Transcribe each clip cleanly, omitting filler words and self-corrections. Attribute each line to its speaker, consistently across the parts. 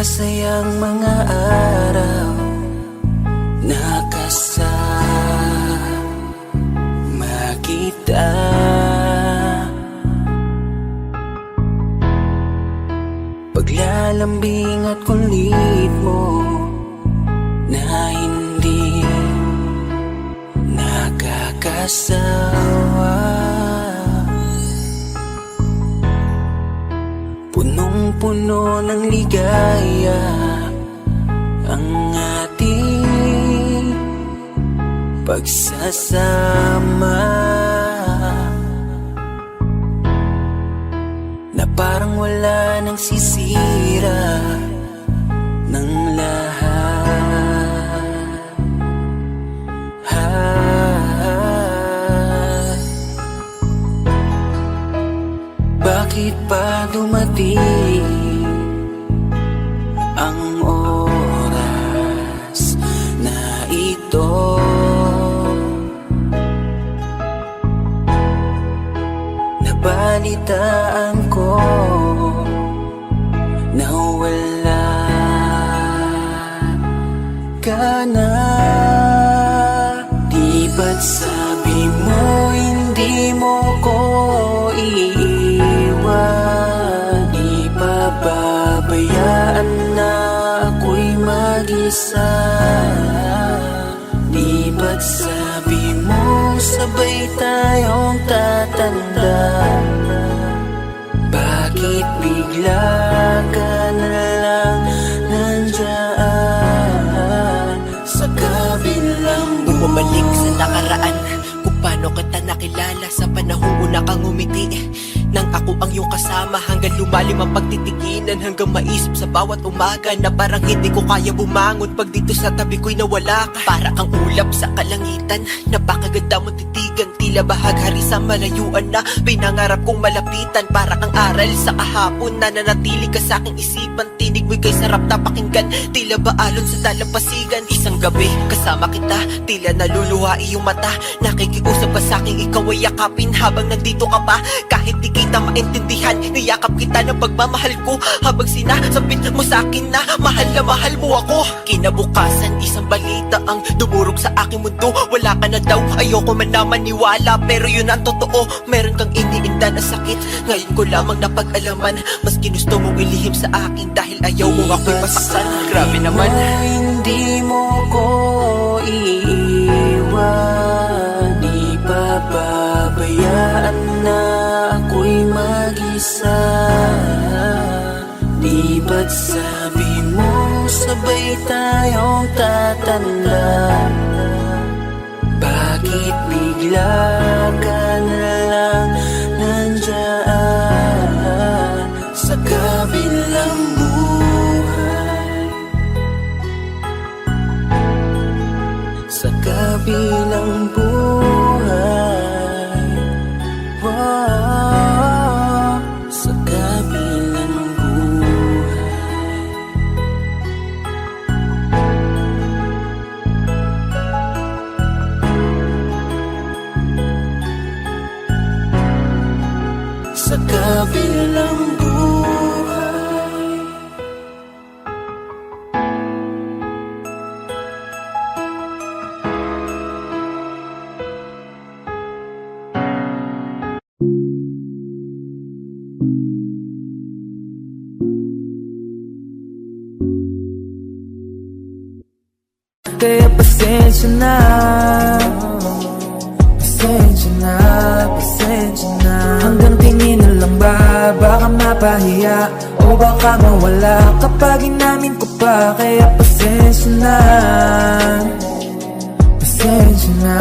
Speaker 1: masasayang mga araw nakasama kita. Paglalambing at kulit mo na hindi nakakasawa. Punong-puno ng ligaya ang ating pagsasama, na parang wala nang sisira ng lahat. Bakit pa dumating ang oras na ito? Nabalitaan ko na wala ka na. Di ba't sabi mo hindi mo ko iiwan? Di pa babayaan na ako'y mag-isa? Di ba't sabi mo sabay tayong tatanda? Bakit bigla ka na lang nandyan sa kabilang buhay?
Speaker 2: Bumalik sa nakaraan, kung paano kita nakilala sa panahong una kang umiti. Nang ako ang iyong kasama, hanggang lumalim ang pagtitiginan, hanggang maisip sa bawat umaga na parang hindi ko kaya bumangon pag dito sa tabi ko'y nawala ka. Para kang ulap sa kalangitan, napakaganda mo titigan, tila bahaghari sa malayuan na pinangarap kong malapitan. Para kang aral sa kahapon na nanatili ka sa aking isipan, tinig mo'y kay sarap na pakinggan, tila ba alon sa dalampasigan. Isang gabi kasama kita, tila naluluha iyong mata, nakikiusap ka sa aking ikaw ay yakapin habang nandito ka pa. Kahit di kita maintindihan, niyakap kita ng pagmamahal ko, habang sinasabit mo sa akin na mahal mo ako. Kinabukasan, isang balita ang dumurog sa aking mundo. Wala ka na daw, ayoko man na maniwala, pero yun ang totoo. Meron kang iniinda na sakit, ngayon ko lamang napag-alaman. Mas ginusto mong ilihim sa akin dahil ayaw mo ako'y masaktan. Grabe naman.
Speaker 1: Hindi mo ko iiwan, di pa babayaan na ako'y mag-isa. Di ba't sabi mo sabay tayong tatanda? Bakit bigla ka na lang nandyan sa kabilang buhay? Sa kabilang buhay, wow, sa kabilang buhay. Sa kabilang buhay. Kaya pasensya na, pasensya na, pasensya na. Hanggang tingin na lang ba, baka mapahiya o baka mawala kapag inamin ko pa. Kaya pasensya na, pasensya na,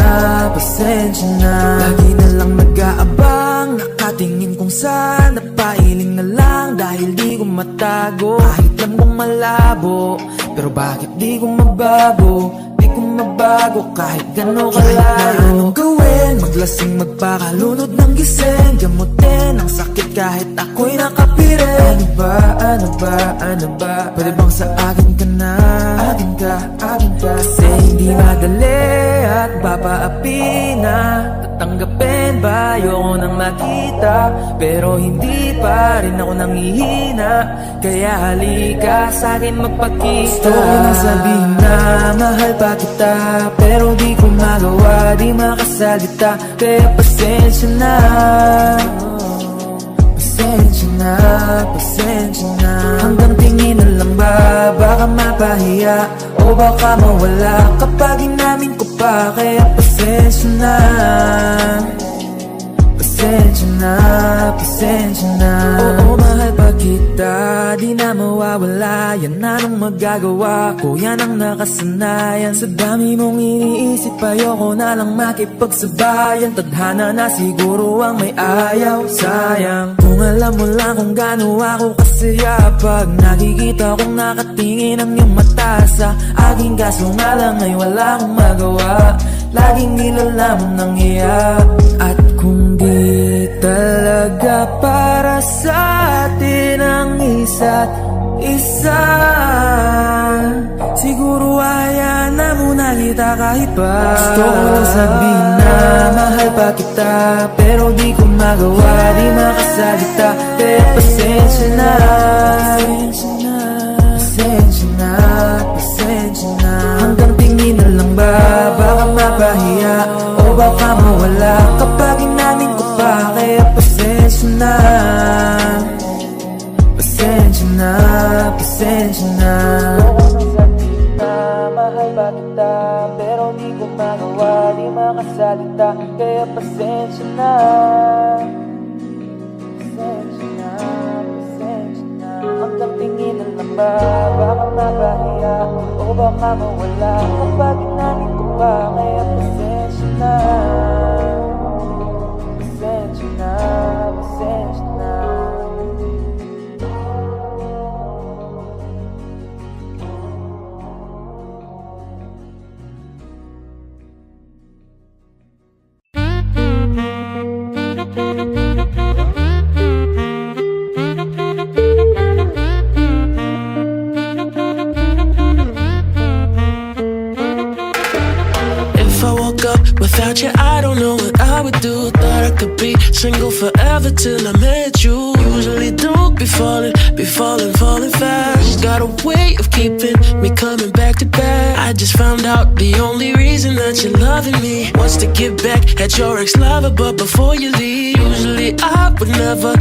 Speaker 1: pasensya na. Lagi na lang nag-aabang, nakatingin kung saan, napailing na lang dahil di ko matago. Kahit lang kong malabo, pero bakit di ko mabago? Di ko mabago kahit gano'n kalayo. Kahit na anong gawin, maglasing, magpakalunod ng gising, gamutin ang sakit kahit ako'y nakapirin. Ano ba, ano ba, ano ba? Pwede bang sa akin ka na? Akin ka, akin ka. Kasi hindi madali at papaapi na. Tatanggapin ba? Ayoko nang makita, pero hindi pa rin ako nangihina. Kaya halika sa'kin magpakita. Gusto ko nang sabihin na mahal pa kita, pero di ko magawa, di makasalita. Kaya pasensya na, pasensya na, pasensya na. Hanggang tingin na lang ba, baka mapahiya o baka mawala kapag inamin ko pa. Kaya pasensya na, pasensya na, pasensya na. Oo, mahal pa kita, di na mawawala. Yan anong magagawa ko, yan ang nakasanayan. Sa dami mong iniisip, ayoko na lang makipagsabayan. Tadhana na siguro ang may ayaw, sayang. Kung alam mo lang kung gaano ako kasaya pag nakikita kong nakatingin ang iyong mata sa aking, kaso nga lang ay wala akong magawa. Laging nilalamon ng iyak. At kung di talaga para sa atin ang isa't isa, siguro hayaan na muna kita kahit pa. Gusto ko lang sabihin na mahal pa kita, pero di ko magawa, di makasalita. Kaya pasensya na, pasensya na, pasensya na. Hanggang tingin na lang ba, baka mapahiya o baka mawala kapag inamin ko pa. Kaya pasensya na, pasensya na, pasensya na. Mahal ba kita, pero di ko magawa, di makasalita. Kaya pasensya na, pasensya na, pasensya na. Hanggang tingin na lang ba, baka mapahiya o baka mawala kapag inamin ko pa. Kaya pasensya na, pasensya na, pasensya na.
Speaker 3: Without you, I don't know what I would do. Thought I could be single forever till I met you. Usually don't be falling, falling fast. Got a way of keeping me coming back to back. I just found out the only reason that you're loving me was to get back at your ex-lover, but before you leave, usually I would never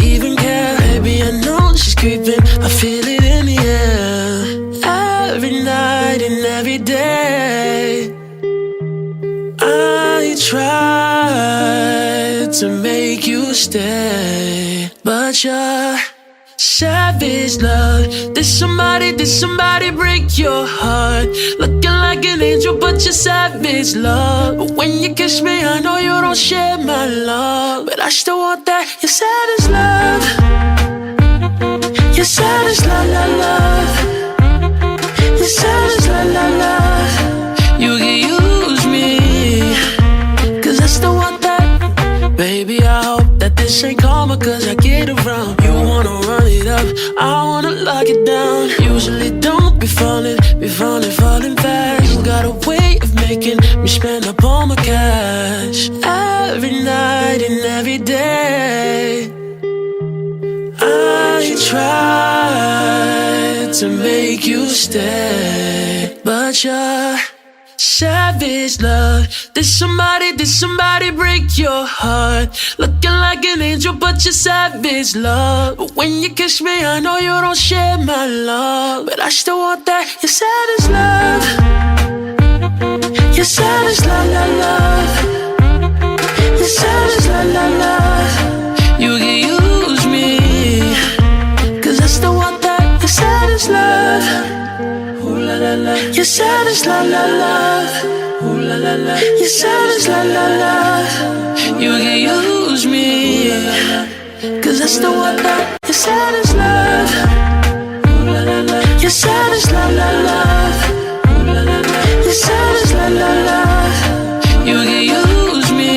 Speaker 3: even care. Baby, I know she's creeping, I feel it in the air. Every night and every day I tried to make you stay, but you're savage, love. Did somebody break your heart? Looking like an angel, but you're savage, love. But when you kiss me, I know you don't share my love, but I still want that. You're savage, love. You're savage, la la love. You're savage, la la love. You can use me, cause I still want that. Baby, I hope that this ain't karma, cause I get around. You wanna run it up, I wanna lock it down. Usually don't be falling fast. You got a way of making me spend up all my cash. Every night and every day I tried to make you stay, but you're savage, love. Did somebody break your heart? Looking like an angel, but you're savage, love. But when you kiss me, I know you don't share my love, but I still want that. You're savage, love. You're savage, la la love. You're savage, la la love. You can use me, cause I still want that. You're savage, love. You're savage, la la love. You're savage, la la love. You can use me, cause I still want that. You're savage, love. You're savage, la la love. You're savage, la la love. You can use me,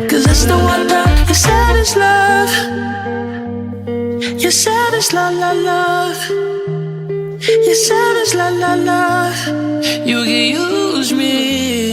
Speaker 3: cause I still want that. You're savage, love. You're savage, la la love. You're savage, la la love. You can use me.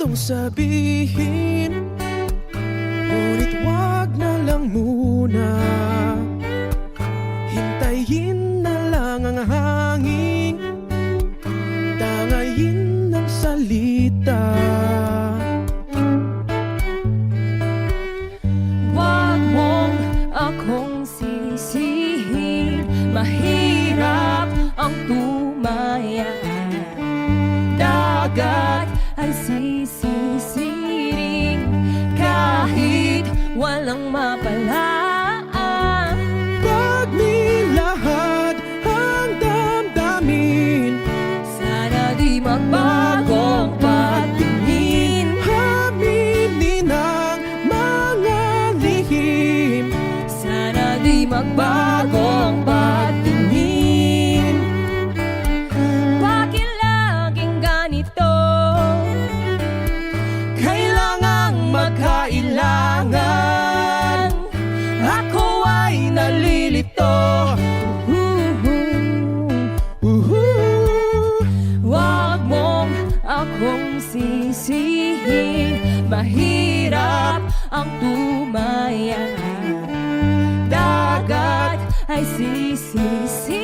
Speaker 4: gustong sabihin, ngunit wag na lang muna. Hintayin na lang ang hangin, tangayin ng salita.
Speaker 5: Wag mong akong sisihin, mahirap ang tumaya. Dagat ay sisisiring kahit walang mapalaan.
Speaker 4: Pag nilahad ang damdamin,
Speaker 5: Sana di magbagong patingin.
Speaker 4: aminin ang mga lihim.
Speaker 5: Sana di magbagong patingin. Bakit laging ganito?
Speaker 4: Kailangang magkailangan, ako ay nalilito.
Speaker 5: Wag mong akong sisihin, mahirap ang tumaya. Dagat ay sisisiring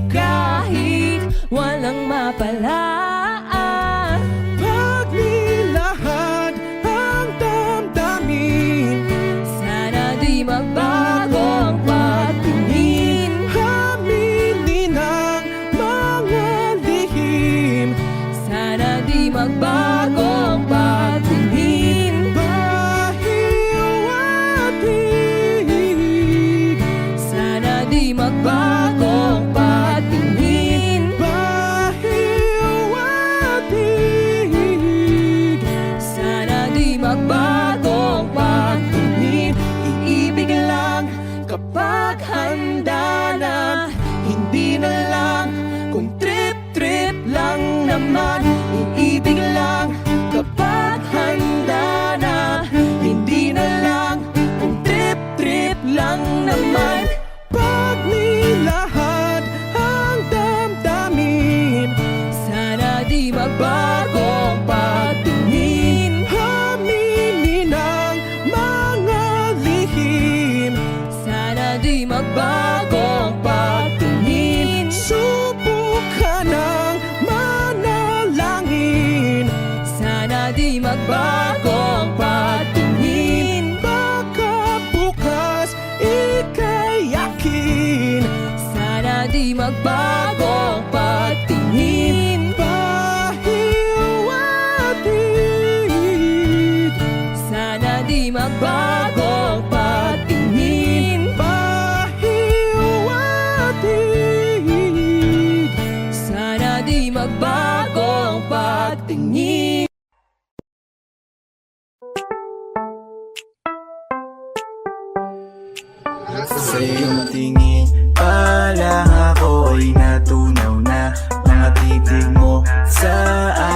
Speaker 5: kahit walang mapalaan.
Speaker 4: Pag nilahad ang damdamin,
Speaker 5: Sana di magbagong patingin.
Speaker 4: aminin ang mga lihim.
Speaker 5: Sana di magbagong patingin.
Speaker 4: Pahiwatig,
Speaker 5: Sana di magbagong patingin.
Speaker 4: pahiwatig.
Speaker 5: Sana di magbagong patingin.
Speaker 4: Iibig lang kapag handa na, hindi na lang kung trip-trip lang naman. Iibig lang kapag handa na, hindi na lang kung trip-trip lang naman. Pag nilahad ang damdamin,
Speaker 5: Sana di magbagong patingin.
Speaker 4: aminin ang mga lihim.
Speaker 5: Sana di magbagong patingin.
Speaker 4: Subukan ng manalangin,
Speaker 5: Sana di magbagong patingin.
Speaker 4: baka bukas ika'y yakin.
Speaker 5: Sana di magbagong patingin.
Speaker 4: Pahiwatig,
Speaker 5: Sana di magbagong patingin.
Speaker 4: pahiwatig.
Speaker 5: Sana di magbagong patingin.
Speaker 6: Sa iyong tingin pa lang ako ay natunaw na. Mga titig mo sa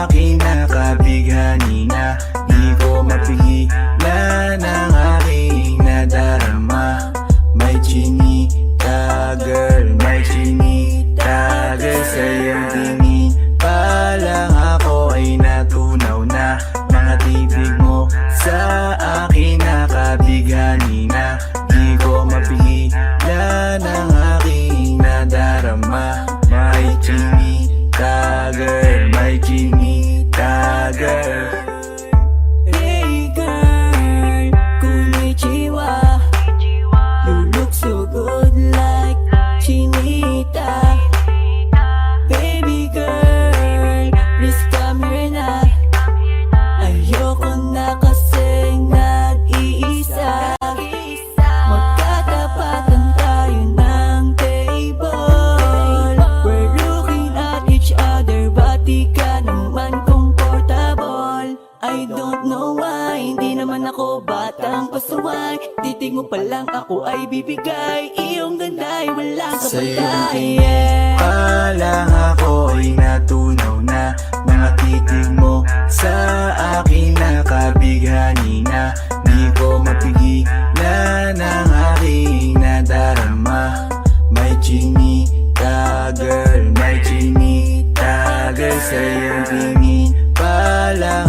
Speaker 6: akin nakabighani na. Di ko mapigilan ang aking nadarama. May chinita girl, may chinita girl. Sa iyong tingin pa lang ako ay natunaw na. Mga titig mo sa akin nakabighani na. Di ko mapigilan ang aking nadarama. May chinita girl, may chinita girl.
Speaker 5: Hey girl, konnichiwa. You look so good like Chinita. Baby girl, please come here na. Ayoko na kasing nag-iisa. Magkatapatan tayo ng table. We're looking at each other, but di ka naman comfortable. I don't know why, hindi naman ako batang pasuway. Titig mo pa lang ako ay bibigay. Iyong ganda ay walang
Speaker 6: Sa iyong
Speaker 5: kapatay.
Speaker 6: tingin pa lang ako ay natunaw na. Mga titig mo sa akin nakabighani na. Di ko mapigilan ang aking nadarama. May chinita girl, may chinita girl. Sa iyong tingin pa lang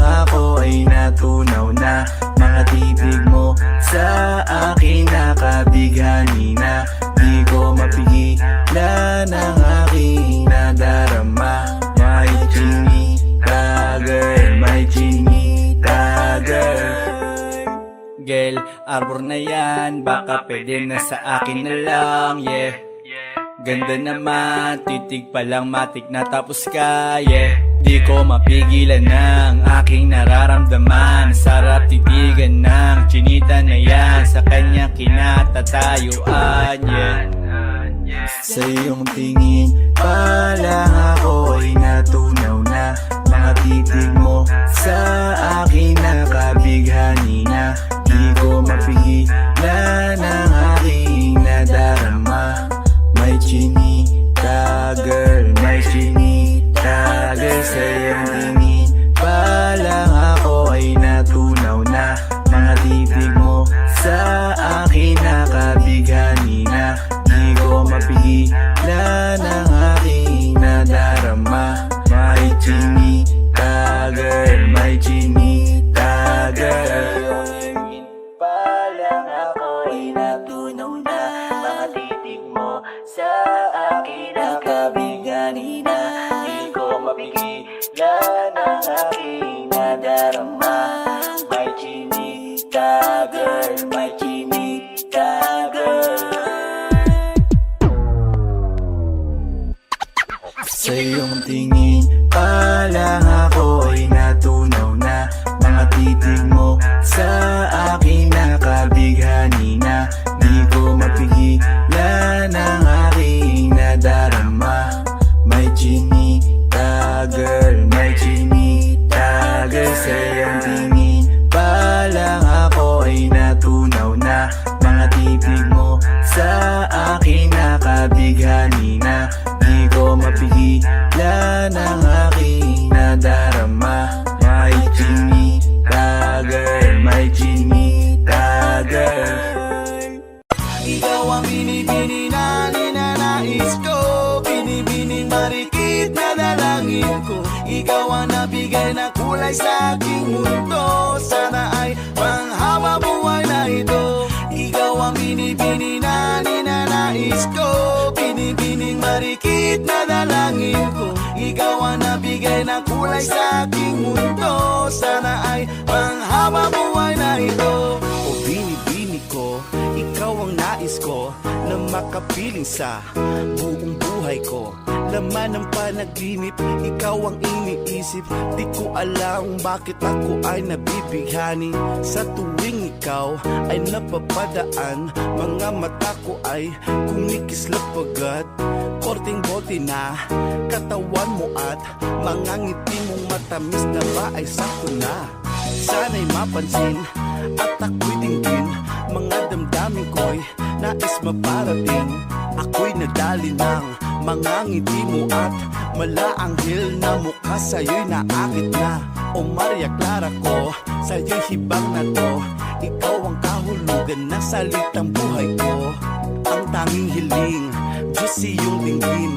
Speaker 6: arbor na yan, baka pwede na sa akin na lang, yeah. Ganda naman, titig pa lang matik na tapos ka, yeah. Di ko mapigilan ng aking nararamdaman. Sarap titigan ng chinita na yan, sa kanyang kinatatayuan, yeah. Sa iyong tingin pa lang ako ay natunaw na. Mga titig mo sa akin nakabighani na. Di ko mapigilan ang aking nadarama. May chinita girl, may chinita girl. Sa iyong tingin pa lang ako ay natunaw na. Mga titig mo sa akin nakabighani na. Di ko mapigilan ang aking nadarama. May chinita girl, may chinita girl. Pa lang ako ay natunaw na. Mga titig mo sa akin nakabighani na. Di ko mapigilan ang aking nadarama. May chinita girl, may chinita girl. Sa iyong tingin pa lang ako ay natunaw na. Mga titig mo sa akin nakabighani na. Di ko mapigilan ang aking nadarama. May chinita girl, may chinita girl. Sa iyong tingin pa lang ako ay natunaw na. Mga titig mo sa akin nakabighani na. Di ko mapigilan ang aking nadarama. May chinita girl, may chinita girl. Ikaw ang binibini na ninanais ko. Binibining marikit na dalangin ko. Ikaw ang nabigay na kulay sa aking mundo. Sana ay panghaba buhay na ito. Ikaw ang binibini na ninanais ko. Binibining marikit na dalangin ko. Ikaw ang nabigay na kulay sa aking mundo. Sana ay panghaba buhay na ito. O binibini ko, ikaw ang nais ko na makapiling sa buong buhay ko. Laman ng panaginip, ikaw ang iniisip. Di ko alam bakit ako ay nabibighani. Sa tuwing ikaw ay napapadaan, mga mata ko ay kumikislap agad. Korting bote na katawan mo at mga ngiti mong matamis na ba ay sakto na. Sana'y mapansin at ako'y dinggin, mga damdamin ko'y nais maparating. Ako'y nadali ng mga ngiti mo at malaanghel na mukha sa'yo'y naakit na. O Maria Clara ko, sa'yo'y hibang na to. Ikaw ang kahulugan ng salitang buhay ko. Ang tanging hiling, Diyos iyong dinggin.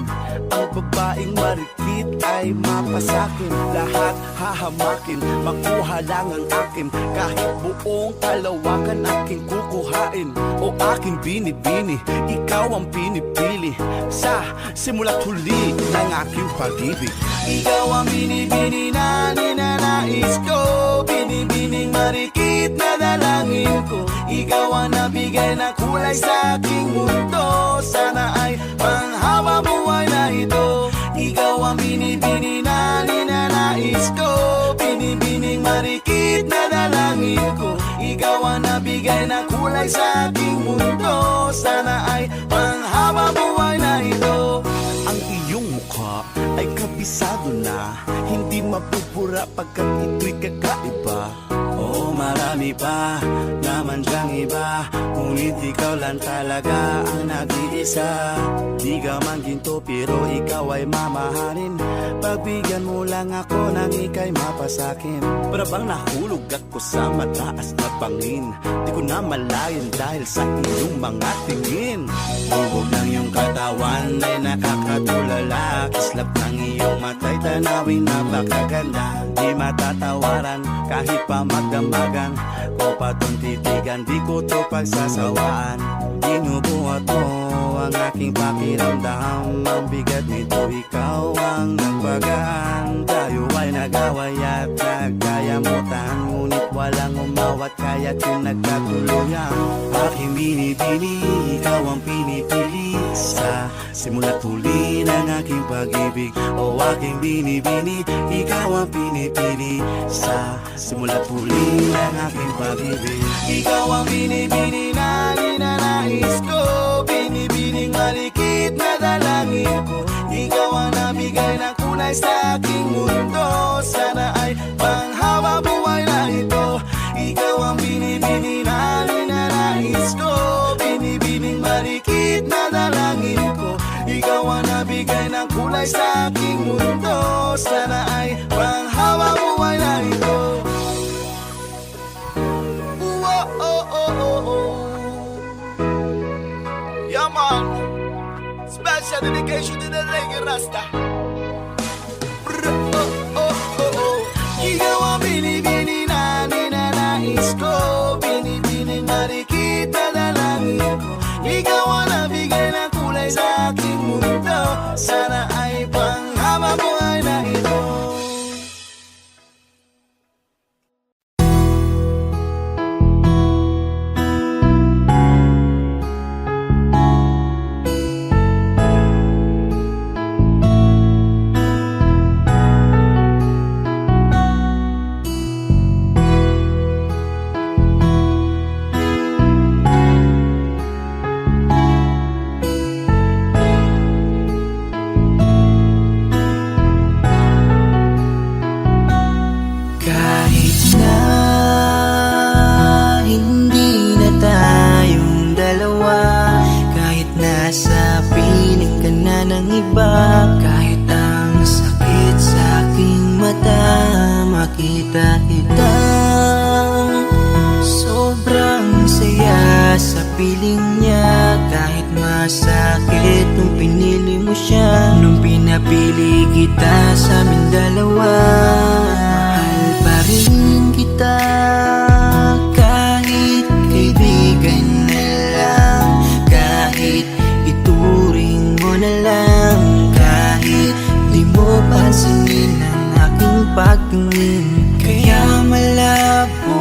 Speaker 6: Ang babaeng marikit ay mapasakin. Lahat hahamakin, makuha lang ang akin. Kahit buong kalawakan aking kukuhain. O aking binibini, ikaw ang pinipili. Sa simula't huli ng aking pag-ibig. Ikaw ang binibini na ninanais ko. Binibining marikit na dalangin ko. Ikaw ang nabigay na kulay sa aking mundo. Sana ay panghaba buhay na ito. Ikaw ang binibini na ninanais ko. Binibining marikit na dalangin ko. Ikaw ang nabigay na kulay sa aking mundo. Sana ay panghaba buhay na ito. Ang iyong mukha ay kabisado na. Hindi mapupura pagkat ito'y kakaiba. Oo, marami pa naman dyang iba, ngunit ikaw lang talaga ang nag-iisa. Di ka man ginto pero ikaw ay mamahalin. Pagbigyan mo lang ako nang ika'y mapasakin. Para bang nahulog ako sa mataas na bangin. Di ko na malayan dahil sa iyong mga tingin. Bubog ng iyong katawan ay nakakatulala. Kislap ng iyong mata'y tanawin napakaganda. Di matatawaran kahit pa magdamagan. Ko pa tong titigan, di ko to pagsasawaan. Binubuhat mo ang aking pakiramdam. Ang bigat nito, ikaw ang nagpagaan. Tayo ay nag-away at nagkayamutan, ngunit walang umawat, kaya't yung nagkatuluyan. Aking binibini, ikaw ang pinipili. Sa simula't huli ng aking pag-ibig, o aking binibini, ikaw ang pinipili. Sa simula't huli ng aking pag-ibig, ikaw ang binibini na ninanais ko. Binibining malikit na dalangin ko. Ikaw ang nabigay ng kulay sa aking mundo. Sana ay panghawa buhay na ito. Ikaw ang binibini na ninanais ko. Binibining malikit na dalangin ko. Ikaw ang nabigay ng kulay sa aking mundo. Sana ay panghawa buhay na ito. Yeah, man. Special dedication to the Reggae Rasta. Ikaw ang binibini na ninanais ko. Binibining marikit na dalangin ko. Ikaw ang nabigay ng kulay sa aking mundo. Sana ay panghaba buhay na ito.
Speaker 1: Kahit na hindi na tayong dalawa, kahit nasa piling ka na ng iba, kahit ang sakit sa aking mata, makita kita. Sobrang saya sa piling niya, kahit masakit nung pinili mo siya. Nung pinapili kita sa amin dalawa, pa rin kita, kahit kaibigan na lang, kahit ituring mo na lang, kahit di mo pansinin ang aking pagtingin. Kaya malabo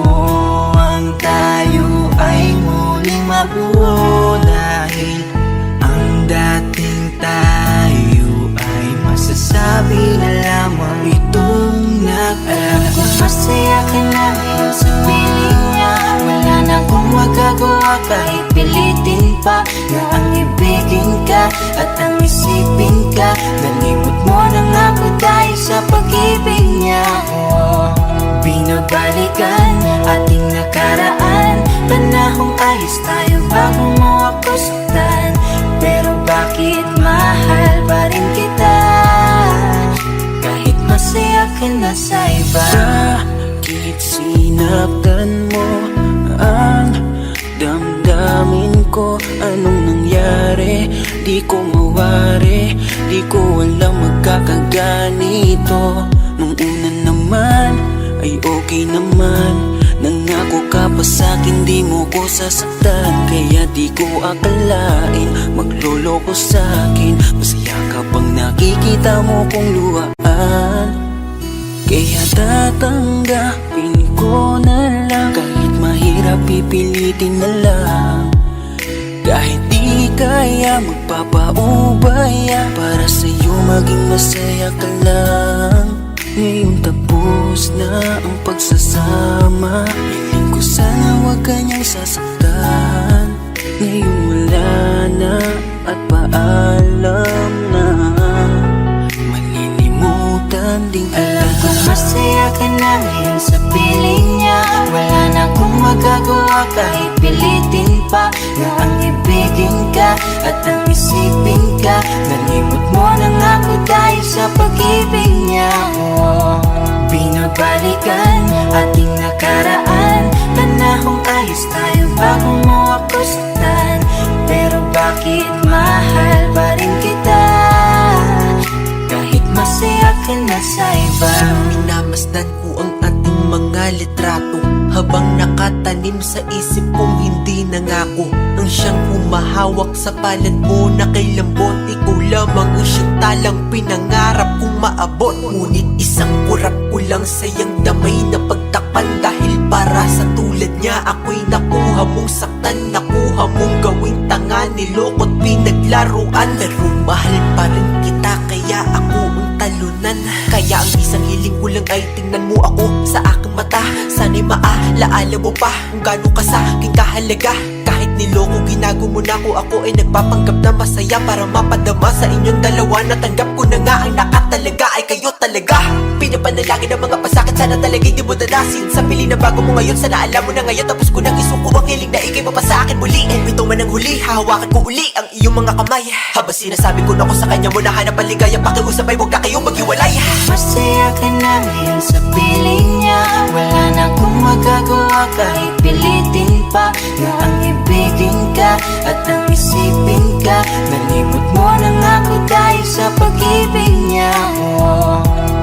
Speaker 1: ang tayo ay muling mabuo, dahil ang dating tayo ay masasabi na lamang itong alam ko masaya ka na ngayon sa piling niya. Wala na akong magagawa kahit pilitin pa, na ang ibigin ka at ang isipin ka. Nalimot mo na nga ako dahil sa pag-ibig niya. Binabalikan ating nakaraan, panahong ayos tayo bago mo ako saktan. Pero bakit mahal pa rin kita, kahit masaya ka na sa iba? Bakit sinaktan mo ang damdamin ko? Anong nangyari? Di ko mawari, di ko alam magkakaganito. Nung una naman ay okay naman, nangako ka pa sa'kin di mo ko sasaktan. Kaya di ko akalain magloloko sa'kin. Masaya ka bang nakikita mo kong luhaan? Kaya tatanggapin ko na lang, kahit mahirap pipilitin na lang. Kahit di kaya magpapaubaya, para sa'yo maging masaya ka lang. Ngayon tapos na ang pagsasama, hiling ko sana wag kanyang sasaktan. Ngayon wala na at paalam na, malilimutan din kita. Alam ko masaya ka na ngayon sa piling niya. Wala na akong magagawa kahit pilitin pa, na ang ibigin ka at ang isipin ka. Nalimot mo na nga ako dahil sa pag-ibig niya. Binabalikan ating nakaraan, panahong ayos tayo bago mo ako saktan. Pero bakit mahal pa rin kita, kahit masaya ka na sa iba?
Speaker 2: Minamasdan ko ang ating mga litrato, habang nakatanim sa isip kong hindi nangako ang siyang humahawak sa palad mo na kay lambot. Ikaw lamang ang siyang pinangarap kong maabot. Ngunit isang kurap ko lang sayang damay na pagtakpan. Dahil para sa tulad niya ako'y nakuha mong saktan, nakuha mong gawing tanga, nilokot pinaglaruan. Pero mahal pa rin kita kaya ako ang talunan. Kaya ang isang hiling ko lang ay tingnan mo ako sa aking mata. Sana'y maalaala mo pa kung gaano ka sa aking kahalaga. Kahit niloko ginago mo na ako ay nagpapanggap na masaya para mapadama sa inyong dalawa. Natanggap ko na nga ang nakatalaga ay kayo talaga. Pinapanalangin ang mga pasakit, sana talaga'y di mo danasin. Sa pili na bago mo ngayon, sana alam mo na ngayon. Tapos ko nang isuko ang hiling na ikay pa sa akin muli. Ito man ang huli, hahawakan ko uli ang iyong mga kamay. Habang sinasabi ko na ko sa kanya mo nahanap ang ligaya, pakiusap ay huwag na kayong maghiwalay.
Speaker 5: Masaya ka na ngayon sa piling niya. Wala na akong magagawa kahit pilitin pa na ang ibigin ka at ang isipin ka. Nalimot mo na nga ako dahil sa pag-ibig niya.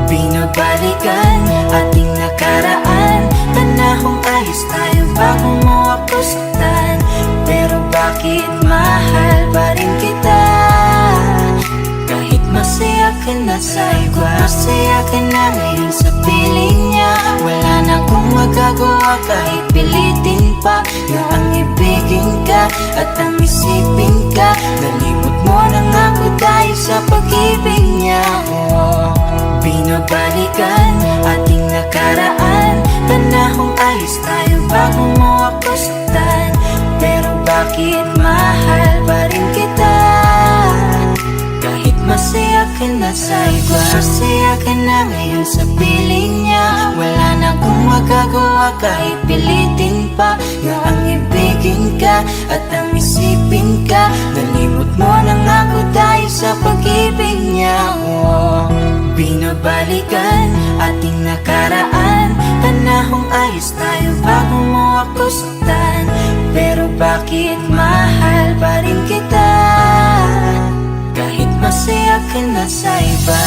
Speaker 5: Binabalikan ating nakaraan. Panahong ayos tayo bago mo ako saktan. Pero bakit mahal pa rin kita? Kahit masaya ka na sa iba, masaya ka na ngayon sa piling niya. Wala na akong magagawa kahit pilitin pa na ang ibigin ka at ang isipin ka. Nalimot mo na nga ako dahil sa pag-ibig niya. Binabalikan ating nakaraan. Panahong ayos tayo bago mo ako saktan. Pero bakit mahal pa rin kita? Kahit masaya ka na sa iba, masaya ka na ngayon sa piling niya. Wala na akong magagawa kahit pilitin pa na ang ibigin ka at ang isipin ka. Nalimot mo na nga ako dahil sa pag-ibig niya. Binabalikan ating nakaraan. Panahong ayos tayo bago mo ako saktan. Pero bakit mahal pa rin kita? Kahit masaya ka na sa iba.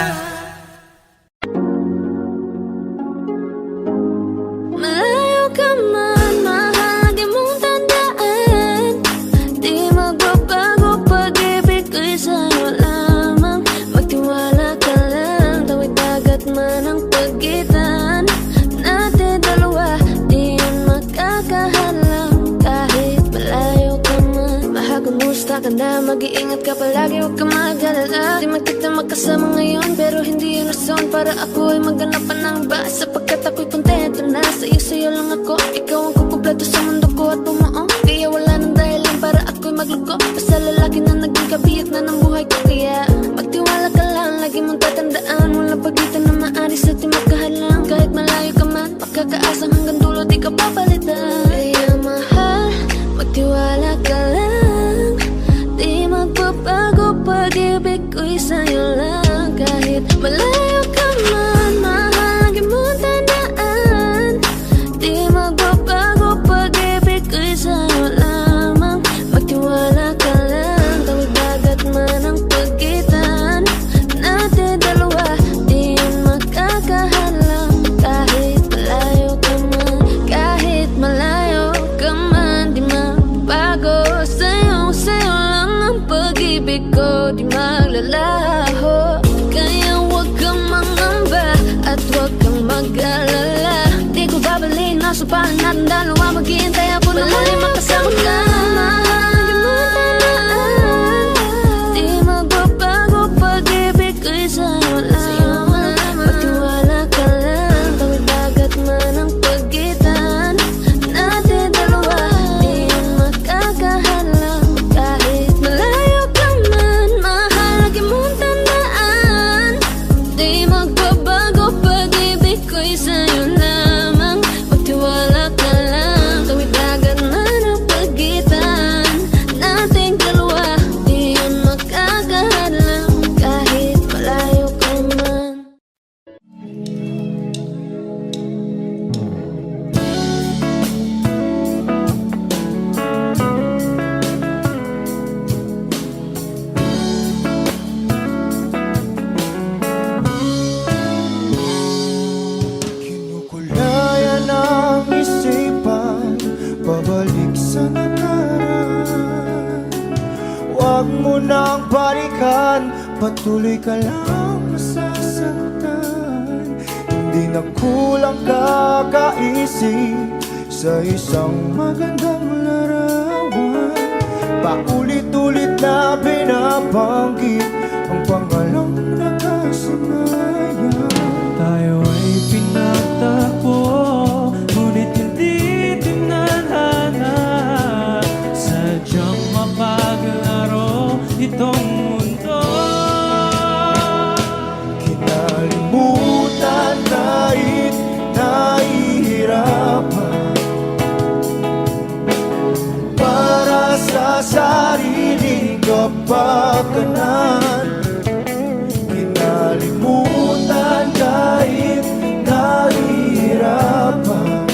Speaker 7: Malayo ka man, mahal, di mong tandaan. Di magbabago pag-ibig ko'y sa'yo lamang. Magtiwala ka lang, tawid dagat man ang pagitan natin dalawa, di yan makakahalang. Kahit malayo ka man, mahal, kumusta ka na? Mag-iingat ka palagi, huwag ka mag-alala. Di magkita magkasama ngayon, pero hindi yung rason para ako ay maghanap pa ng iba. Sapagkat ako'y kontento na sa'yo lang ako. Ikaw ang kukumpleto sa mundo ko at bumuo. Kaya wala nang dahilan para ako'y magluko. Basta lalaki na naging kabiyak na ng buhay ko. Kaya magtiwala ka lang, lagi mong tatandaan. Walang pagitan na maaari sa di magkahalang. Kahit malayo ka man, makakaasang hanggang dulo di ka papalitan. Kaya mahal, magtiwala ka lang. Di magbabago pag-ibig ko'y sa'yo lang. Kahit malayo ka man, mahal, lagi mong tandaan. Di magbabago pag-ibig ko'y sa'yo lamang. Magtiwala ka lang, tawid dagat man ang pagitan natin dalawa, di yan makakahalang. Kahit malayo ka man, kahit malayo ka man, di magbago sa'yo lang ang pag-ibig ko, di maglalaho. Kaya huwag kang mangamba at huwag kang mag-alala. Di ko babalik na supahan natin dalawa. Maghihintay ako na muli makasama ka. Di magbabago pag-ibig ko'y sa'yo lamang. Magtiwala ka lang, tawid dagat man ang pagitan natin dalawa, di yan makakahalang. Kahit malayo ka man, mahal, lagi mong tandaan. Di magbabago pag-ibig ko'y sa'yo lamang. Magtiwala ka lang, tawid dagat man ang pagitan
Speaker 4: Huwag mo nang balikan, patuloy ka lang masasaktan. Hindi na kulang kakaisip sa isang magandang larawan. Paulit-ulit na binabanggit ang pangalang nakasanayan. Tayo ay pinagtagpo, ngunit hindi tinadhana. Sadyang mapaglaro itong mundo. Kinalimutan kahit nahihirapan, para sa sariling kapakanan. Kinalimutan kahit nahihirapan,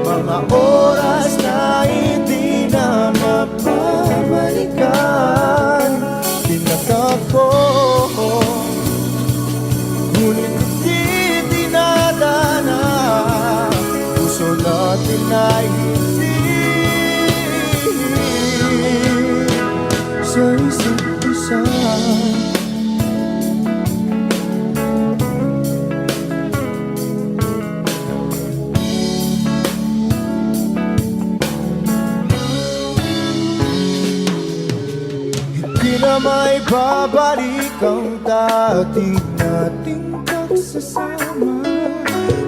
Speaker 4: mga oras na hindi na mapabalikan. Tinatako, ngunit hindi dinadana. Puso natin ay hindi sa isa't isa. Hindi na may babalik ang dati nating pagsasama.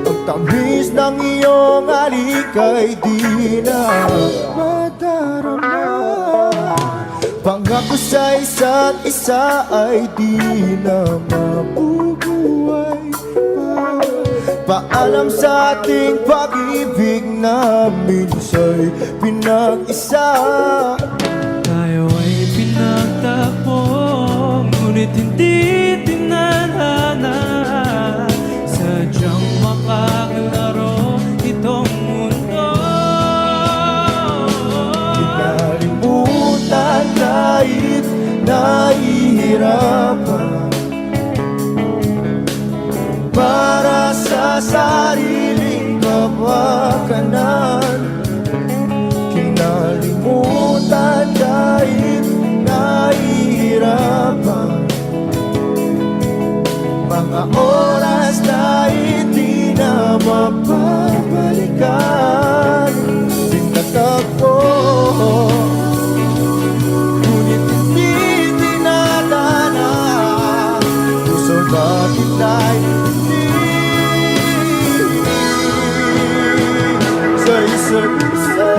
Speaker 4: Ang tamis ng iyong halik ay di na madarama. Pangako sa isa't isa ay di na mabubuhay pa. Paalam sa ating pag-ibig na minsa'y pinag-isa. Tayo ay pinagtagpo, ngunit hindi tinadhana. Sadyang makaglaro itong mundo. Kinalimutan kahit nahihirapan, para sa sariling kapakanan. Kinalimutan kahit nahihirapan, mga oras na hindi na mapabalikan. Tinatagpo, ngunit hindi dinadana. Puso natin ay hindi sa isa't isa.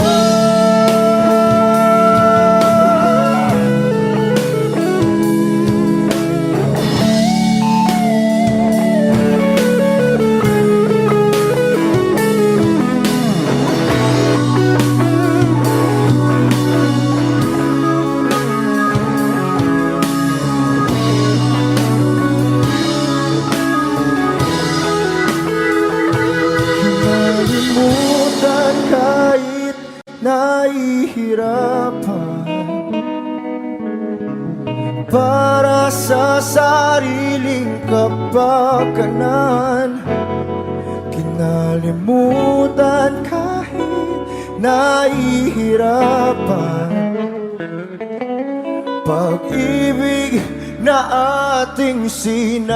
Speaker 4: Kinalimutan kahit nahihirapan, para sa sariling kapakanan. Kinalimutan kahit nahihirapan, pag-ibig na ating sinayang.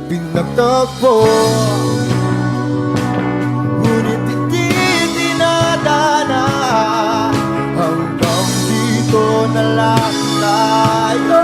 Speaker 4: Pinagtagpo, ngunit hindi dinadana. Hanggang dito na lang tayo.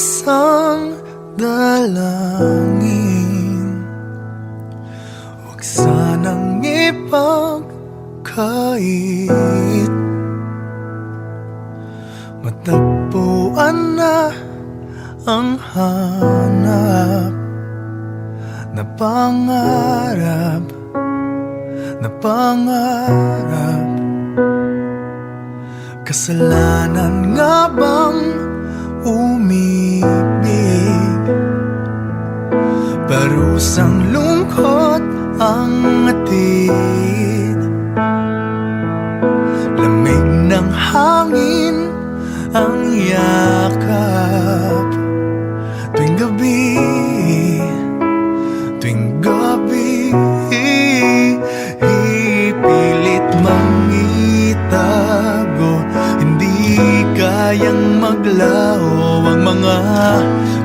Speaker 1: isang dalangin, huwag sanang ipagkait. Matagpuan na ang hanap na pangarap, na pangarap. Kasalanan nga bang umibig? Parusang lungkot ang atid, lamig ng hangin ang yakap. Tuwing gabi, tuwing gabi, ipilit mang itago, hindi kayang maglaho ang mga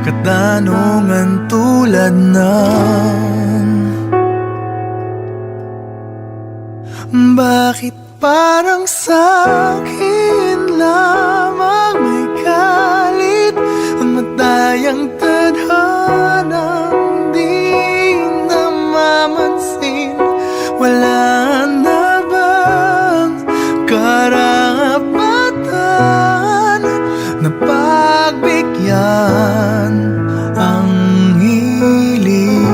Speaker 1: katanungan tulad ng bakit parang sa'kin lamang may galit ang matayang tadhanang di namamansin? Wala na bang karapatan na pagbigyan ang hiling?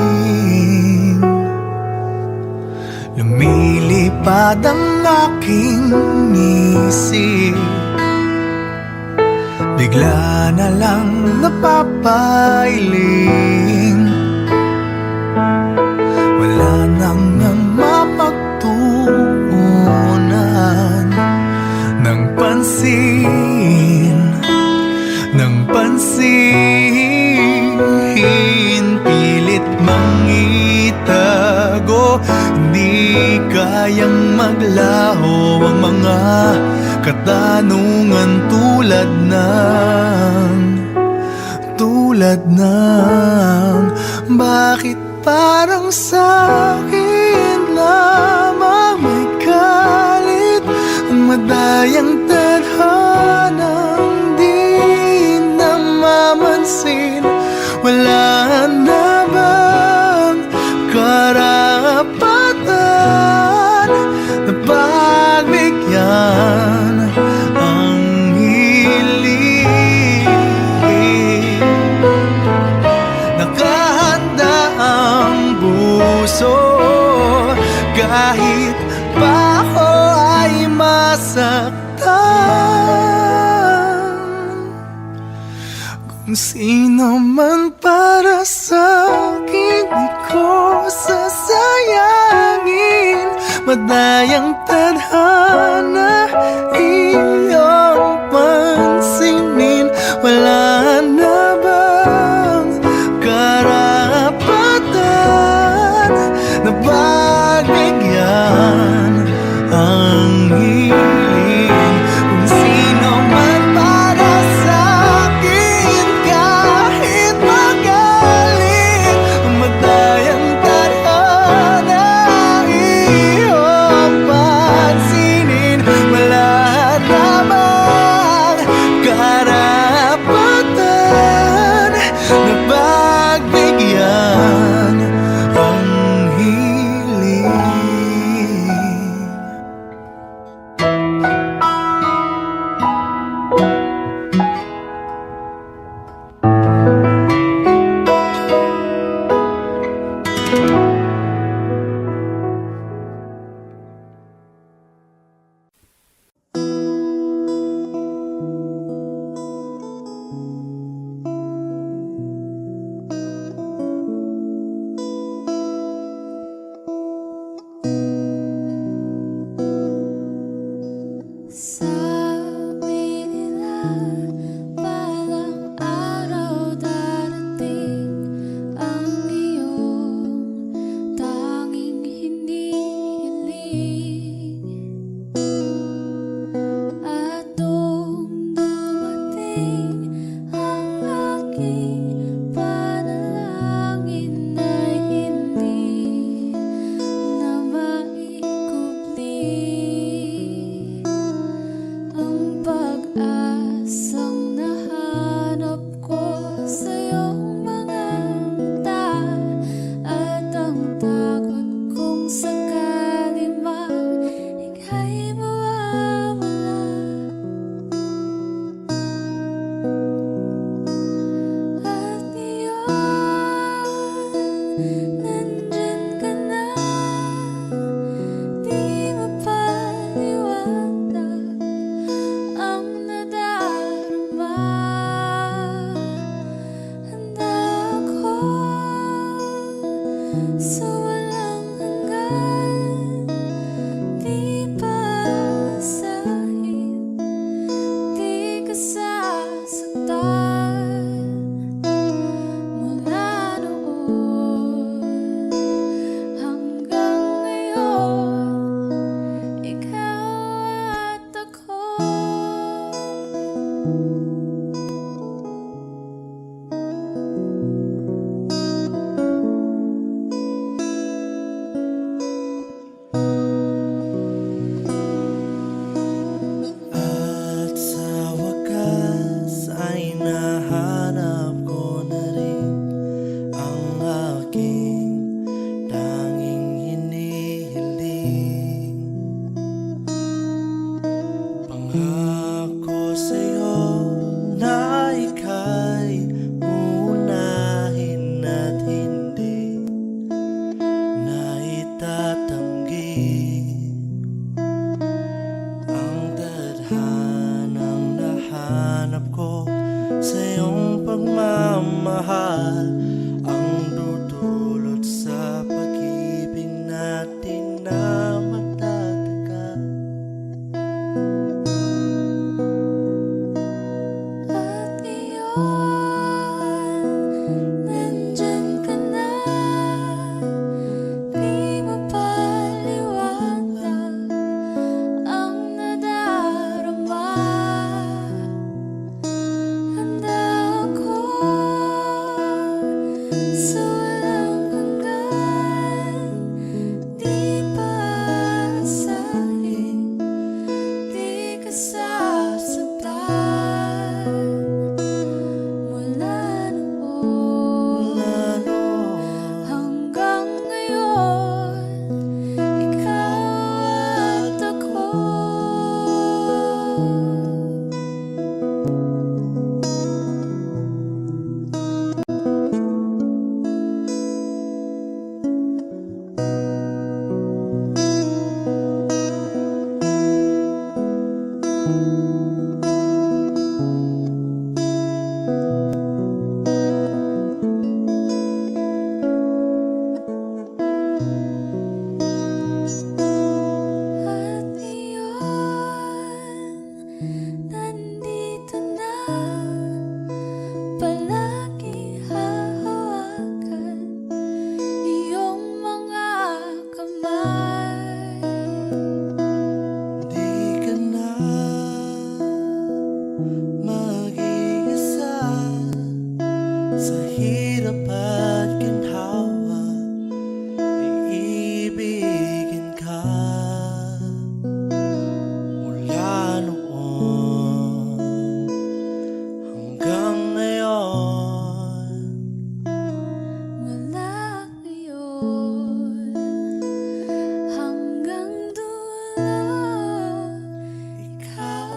Speaker 1: Lumilipad ang aking isip, bigla na lang napapailing. Wala nang mapagtuunan ng pansin, ng pansin. Pilit mang itago, hindi kayang maglaho ang mga katanungan tulad ng bakit parang sa'kin lamang may galit ang madayang tadhanang di namamansin? Wala na bang karapatan na pagbigyan ang hiling? Nakahanda ang puso kahit pa ako ay masaktan. Kung sino man para sa'kin, di ko sasayangin. Madayang tadhana iyong pansinin. Wala na bang karapatan na pagbigyan ang hiling? Kung sino man para sa'kin, kahit magalit, madayang tadhana iyong pansinin. Wala
Speaker 3: Pangako sa'yo na ika'y uunahin at hindi na itatanggi ang tadhanang nahanap ko sa iyong pagmamahal, ang dudulot sa pag-ibig natin na magtatagal.
Speaker 7: At ngayon, nandyan ka na. Di mapaliwanag ang nadarama. Handa ako sa walang hanggan. Di paasahin, di ka sasaktan. Mula noon hanggang ngayon, ikaw at ako. At iyon, nandito na. Palagi hahawakan iyong mga kamay.
Speaker 3: Di ka na mag-iisa sa hirap at ginhawa, iibigin ka mula noon hanggang ngayon.
Speaker 7: Mula ngayon hanggang dulo, ikaw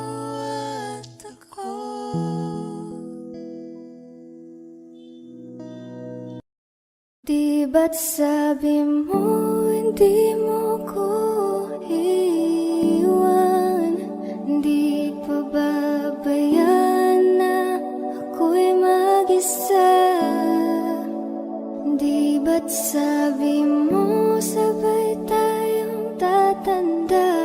Speaker 7: at ako. Di ba't sabi mo hindi mo ko iwan? Di pa babayan na ako'y mag-isa? Di ba't sabi mo sabay tayong tatanda?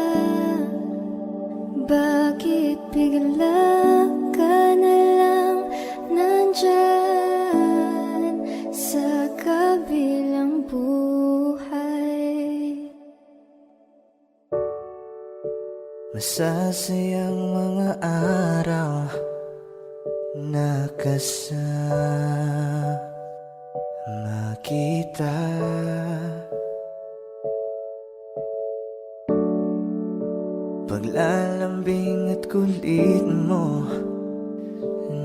Speaker 7: Bakit bigla ka na lang nandyan sa kabilang buhay?
Speaker 3: Masasayang mga araw na kasama kita. Paglalambing at kulit mo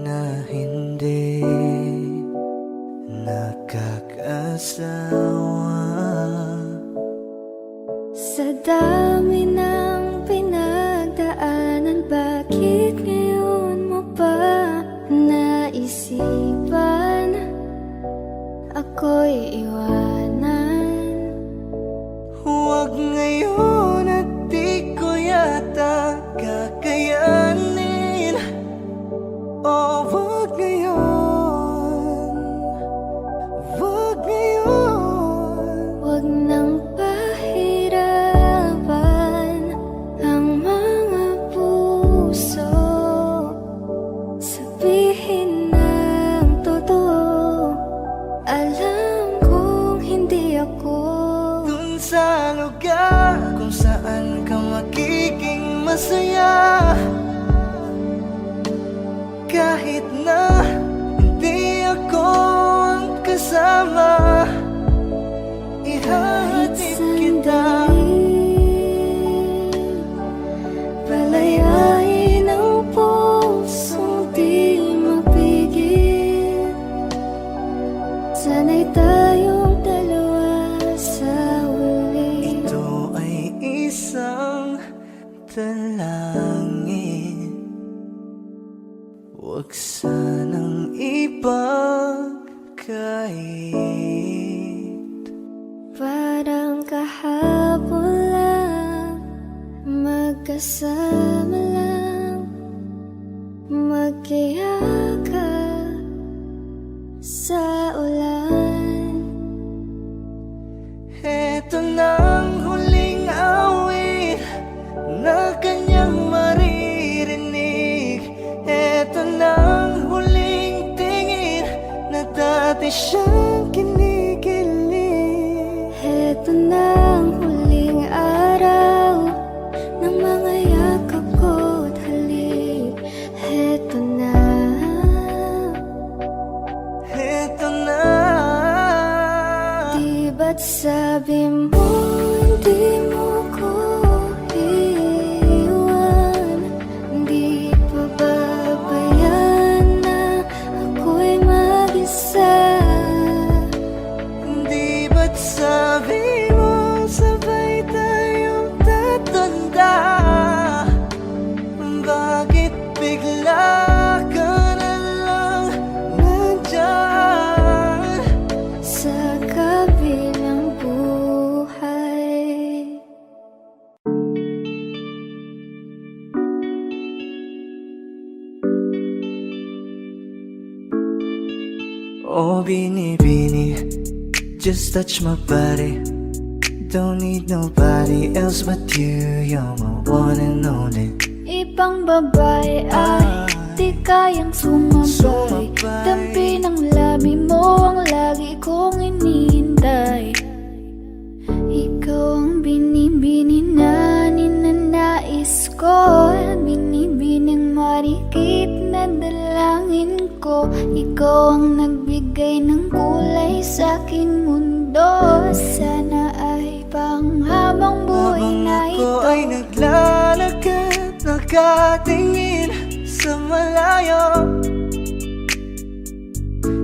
Speaker 3: na hindi nakakasawa.
Speaker 7: Sa dami ng pinagdaanan, bakit ngayon mo pa naisipan ako'y iwanan?
Speaker 3: Huwag ngayon at di ko yata kakayanin. Oh, huwag ngayon, huwag ngayon.
Speaker 7: Huwag nang pahirapan ang mga puso. Sabihin ng totoo, alam kong hindi ako.
Speaker 3: Dun sa lugar kung saan ka magiging masaya, kahit na hindi ako ang kasama, ihahatid kita.
Speaker 7: Palayain ang pusong di mapigil. Sana'y tayong dalawa sa huli.
Speaker 3: Ito ay isang dalangin.
Speaker 6: Huwag sanang ipagkait.
Speaker 7: Parang kahapon lang, magkasama lang, magkiyakap sa ulan.
Speaker 6: Eto nang huling awit na kanyang maririnig. Eto nang huling tingin na dati siyang kinikilig.
Speaker 7: Heto na ang huling araw ng mga yakap ko't halik. Heto na.
Speaker 6: Eto na.
Speaker 7: Di ba't sabi mo hindi mo ko iwan? Di pa babayaan na ako'y mag-isa?
Speaker 6: Di ba't sabi mo sabay tayong tatanda? Bakit bigla ka na lang nandyan?
Speaker 7: Sa kabilang buhay.
Speaker 6: Oh, binibini, just touch my body. Don't need nobody else but you. You're my one and only.
Speaker 7: Ibang babae ay di kayang sumabay. Dampi ng labi mo ang lagi kong inihintay. Ikaw ang binibini na ninanais ko, binibining marikit na dalangin ko. Ikaw ang nagbigay ng kulay sa aking mundo. Sana ay panghabang buhay
Speaker 6: Habang
Speaker 7: na
Speaker 6: ako
Speaker 7: ito.
Speaker 6: ay naglalakad, nakatingin sa malayo,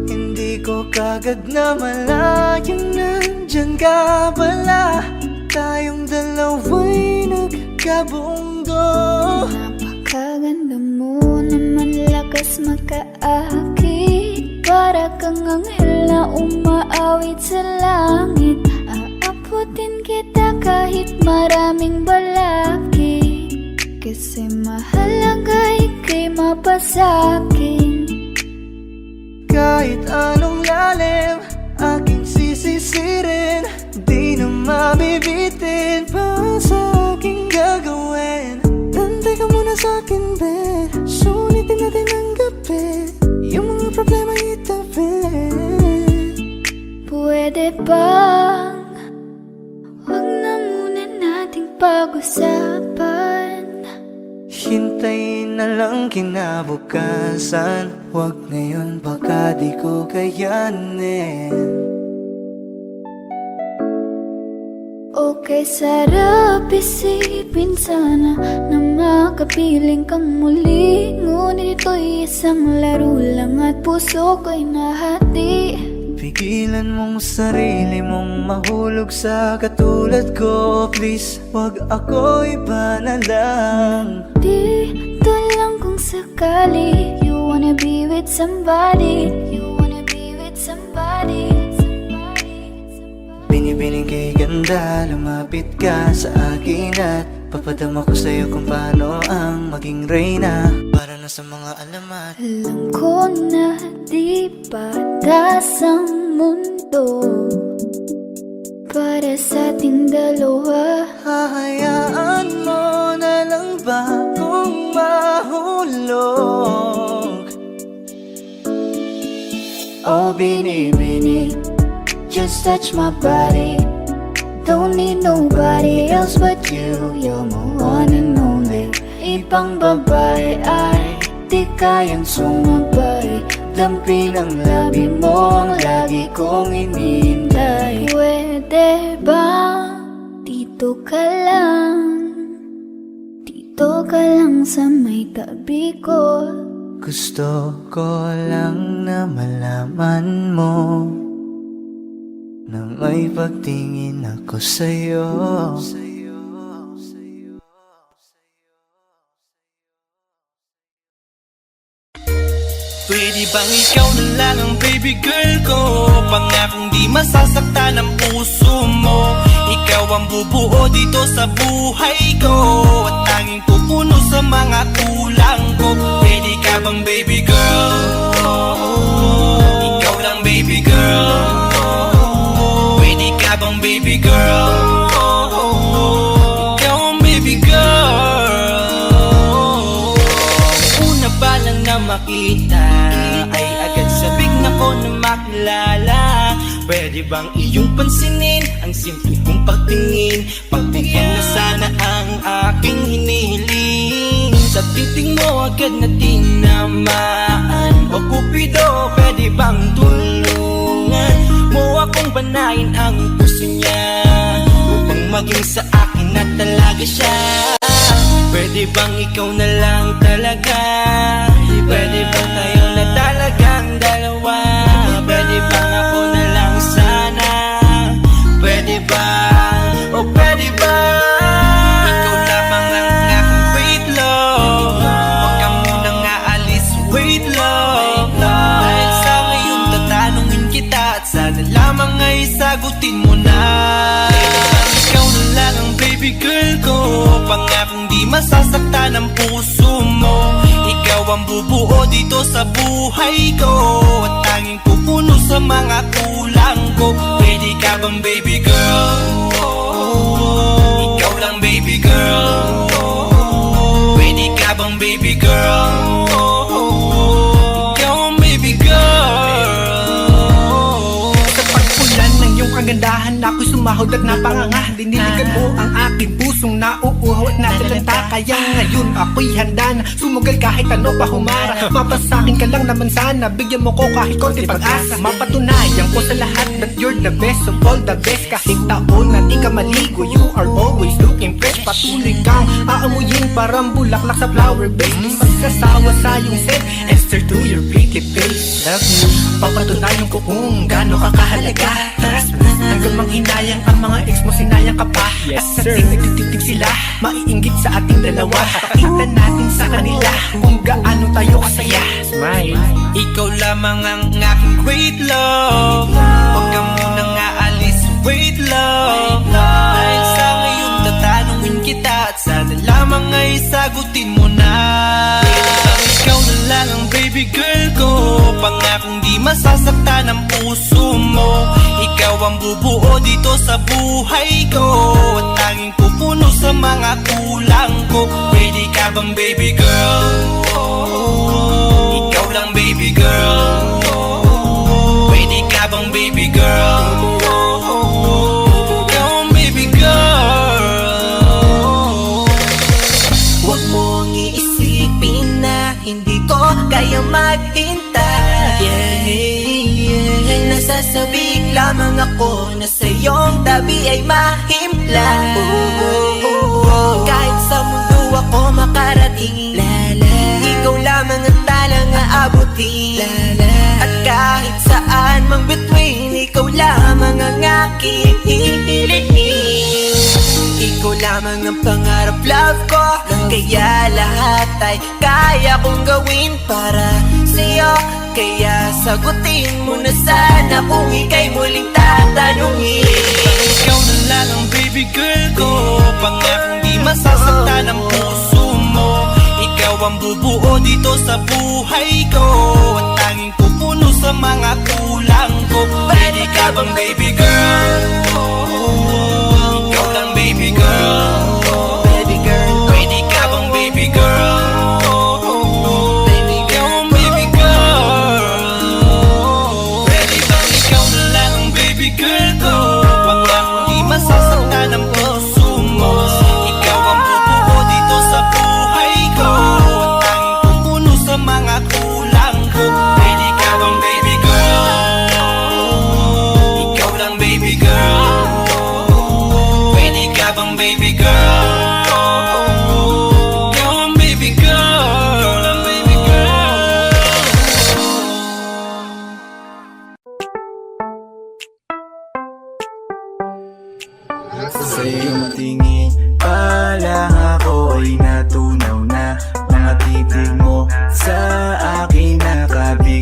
Speaker 6: hindi ko kagad na malayang nandyan ka pala. Tayong dalawa'y nagkabunggo.
Speaker 7: Napakaganda mo naman, lakas makaakit. Para kang anghel na umaawit sa langit. Aabutin kita kahit maraming balakid. Kasi mahalaga ika'y mapasakin.
Speaker 6: Kahit anong lalim, aking sisisirin. Di na mabibitin pa sa aking gagawin. Tantay ka muna sa'kin, be. Sulitin natin ang gabi. Yung mga problema itabi.
Speaker 7: Pwede bang huwag na muna nating pag-usapan?
Speaker 6: Hintayin na lang kinabukasan. Huwag ngayon, baka di ko kayanin.
Speaker 7: Okay, sarap isipin sana na makapiling kang muli. Ngunit ito'y isang laro lang at puso ko'y nahati.
Speaker 6: Pigilan mong sarili mong mahulog sa katulad ko. Please, wag ako iba na lang.
Speaker 7: Dito lang kung sakali you wanna be with somebody. You wanna be with somebody.
Speaker 6: Binibining kay ganda, lumapit ka sa akin at papadama ko sa'yo kung paano ang maging reyna. Para na sa mga alamat.
Speaker 7: Alam ko na di patas ang mundo para sa ating dalawa.
Speaker 6: Hahayaan mo na lang ba kung mahulog?
Speaker 7: Oh, binibini, just touch my body. Don't need nobody else but you. You're my one and only. Ibang babae ay di kayang sumabay. Dampi ng labi mo ang lagi kong inihintay. Pwede ba dito ka lang? Dito ka lang sa may tabi ko.
Speaker 6: Gusto ko lang na malaman mo na may pagtingin ako sa'yo. Pwede bang ikaw na lang ang baby girl ko? Pangakong di masasaktan ang puso mo. Ikaw ang bubuo dito sa buhay ko, at tanging pupuno sa mga kulang ko. Pwede ka bang baby girl? Ikaw lang baby girl. Pwede ka bang baby girl? Ikaw ang baby girl. Una pa lang na makita ay agad sabik na ko na makilala. Pwede bang iyong pansinin ang simple kong pagtingin? Pagbigyan na sana ang aking hinihiling. Sa titing mo agad na tinamaan. O Cupido, pwede bang tulungan mo akong banayin ang puso niya, upang maging sa akin na talaga siya? Pwede bang ikaw na lang talaga? Pwede bang tayo na talagang dalawa? Pwede bang ako na lang sana? Pwede ba? O pwede ba? Ikaw lamang ang aking wait love. Huwag ka munang aalis, wait love. Dahil sa ngayon tatanungin kita, at sana lamang ay sagutin mo na. Pwede bang ikaw na lang ang baby girl ko? Pangakong di masasaktan ang puso mo. Ikaw ang bubuo dito sa buhay ko, at tanging pupuno sa mga kulang ko. Pwede ka bang baby girl? Ikaw lang baby girl. Pwede ka bang baby girl? Ikaw ang baby girl.
Speaker 4: Sa pagpulan ng iyong kagandahan, ako'y sumahod at napanganga. Diniligan mo ang aking pusong nauuhaw at natalanta. Kaya ngayon ako'y handa na sumugal kahit ano pa humara. Mapasakin ka lang naman sana, bigyan mo ko kahit konti pag-asa. Mapatunayan ko sa lahat that you're the best of all the best. Kahit taon na di ka maligo, you are always looking fresh. Patuloy kang aamuyin parang bulaklak sa flower base. Di magsasawa sa iyong scent, Esther to your pretty face. Love you, papatunayan ko kung gaano ka kahalaga. Hanggang manghinayang ang mga ex mo, sinayang ka pa. Yes, at sir, nagtitig sila, maiinggit sa ating dalawa. Pakita natin sa kanila kung gaano tayo kasaya. Smile.
Speaker 6: Ikaw lamang ang aking great love. Huwag ka munang aalis, wait love. Dahil sa ngayon tatanungin kita, at sana lamang ay sagutin mo na. Pwede bang ikaw na lang ang baby girl ko? Pangakong di masasaktan ang puso mo. Ikaw ang bubuo dito sa buhay ko, at tanging pupuno sa mga kulang ko. Pwede ka bang baby girl? Ikaw lang baby girl. Pwede ka bang baby girl? Ikaw ang baby girl.
Speaker 2: Huwag mong iisipin na hindi ko kaya maghintay. Nasasabik lamang ako na sa iyong tabi ay mahimpla. Kahit sa mundo ako makarating, ikaw lamang ang talang aabutin. At kahit saan mang between, ikaw lamang ang aking hihilihin. Ikaw lamang ang pangarap, love ko. Kaya lahat ay kaya kong gawin para sa'yo. Kaya sagutin mo na sana kung ika'y muling tatanungin.
Speaker 6: Ikaw na lang ang baby girl ko. Pangakong di masasaktan ang puso mo. Ikaw ang bubuo dito sa buhay ko, at tanging pupuno sa mga kulang ko. Pwede ka bang baby girl? Ikaw lang baby girl. Baby girl. Pwede ka bang baby girl? Ikaw ang baby girl. Pwede bang ikaw na lang ang baby girl ko? Pangakong di masasaktan ang puso mo. Ikaw ang bubuo dito sa buhay ko, at tanging pupuno sa mga kulang ko. Pwede ka bang baby girl? Ikaw lang baby girl. Pwede ka bang baby girl? Ikaw ang baby girl. Baby girl.
Speaker 8: Sa iyong tingin pa lang ako ay natunaw na. Mga titig mo sa akin nakabi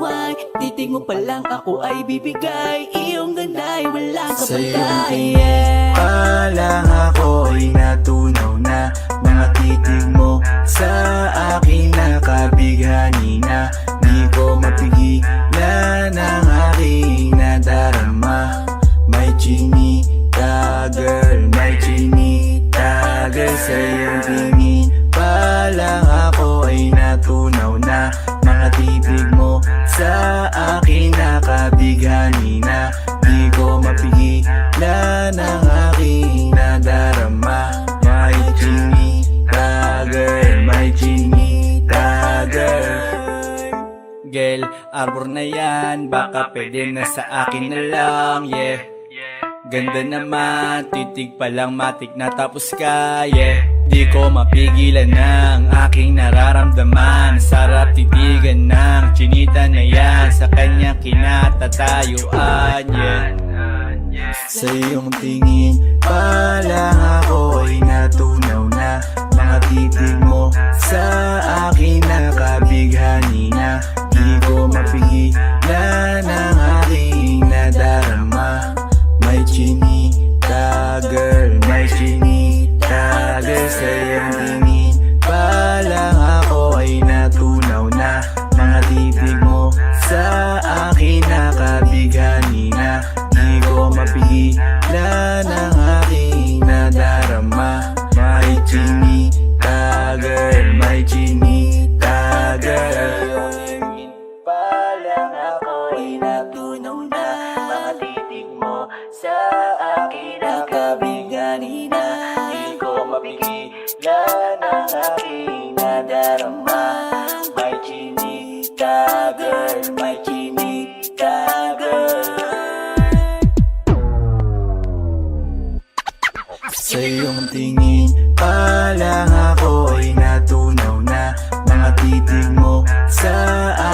Speaker 5: why titig mo pa lang ako ay bibigay. Iyong ganda ay walang
Speaker 6: Sa iyong
Speaker 5: kapatay,
Speaker 6: tingin
Speaker 5: yeah.
Speaker 6: pa lang ako ay natunaw na. Mga titig mo sa akin nakabighani na. Di ko mapigilan ang aking nadarama. May chinita girl, may chinita girl. Sa iyong tingin pa lang ako ay natunaw na. Mga titig mo sa akin nakabighani na. Di ko mapigilan ang aking nadarama. May chinita girl, may chinita girl. Girl, arbor na yan, baka pwede na sa akin na lang, yeah. Ganda naman, titig pa lang matik na tapos ka, yeah. Di ko mapigilan ng aking nararamdaman. Sarap titigan ng chinita na yan, sa kanya kinatatayuan, yeah. Sa iyong tingin pa lang ako ay natunaw na. Mga titig mo sa akin nakabighani na. Di ko mapigilan ang aking nadarama. May chinita girl, may chinita girl. Sa iyong tingin pa lang ako ay natunaw na. Mga titig mo sa akin nakabighani na. Di ko mapigilan ang aking nadarama. May chinita girl, may chinita girl. Pa lang ako ay natunaw na. Mga titig mo sa akin nakabighani na. Di ko mapigilan ang aking nadarama. May chinita girl, may chinita girl. Sa iyong tingin pa lang ako ay natunaw na. Mga titig mo sa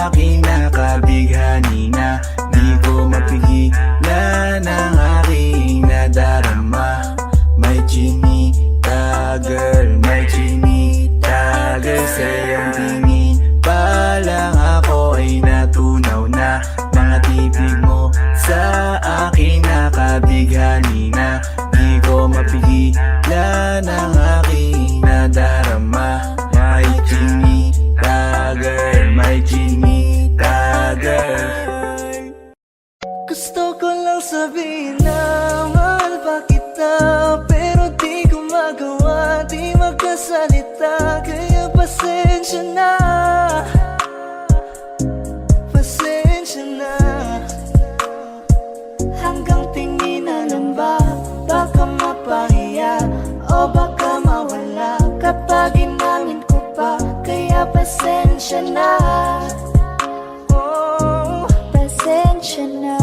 Speaker 6: akin nakabighani na. Di ko mapigilan ang aking nadarama. May chinita girl, may chinita girl. Sa iyong tingin pa lang ako ay natunaw na. Mga titig mo sa akin nakabighani na. Di ko mapigilan ang aking nadarama. May chinita girl, may chinita girl. Gusto ko lang sabihin na mahal pa kita, pero di ko magawa, di magkasalita. Kaya pasensya na, pasensya na. Hanggang tingin na lang ba, baka mapahiya o baka mawala kapag inamin ko pa. Kaya pasensya na, oh, pasensya na.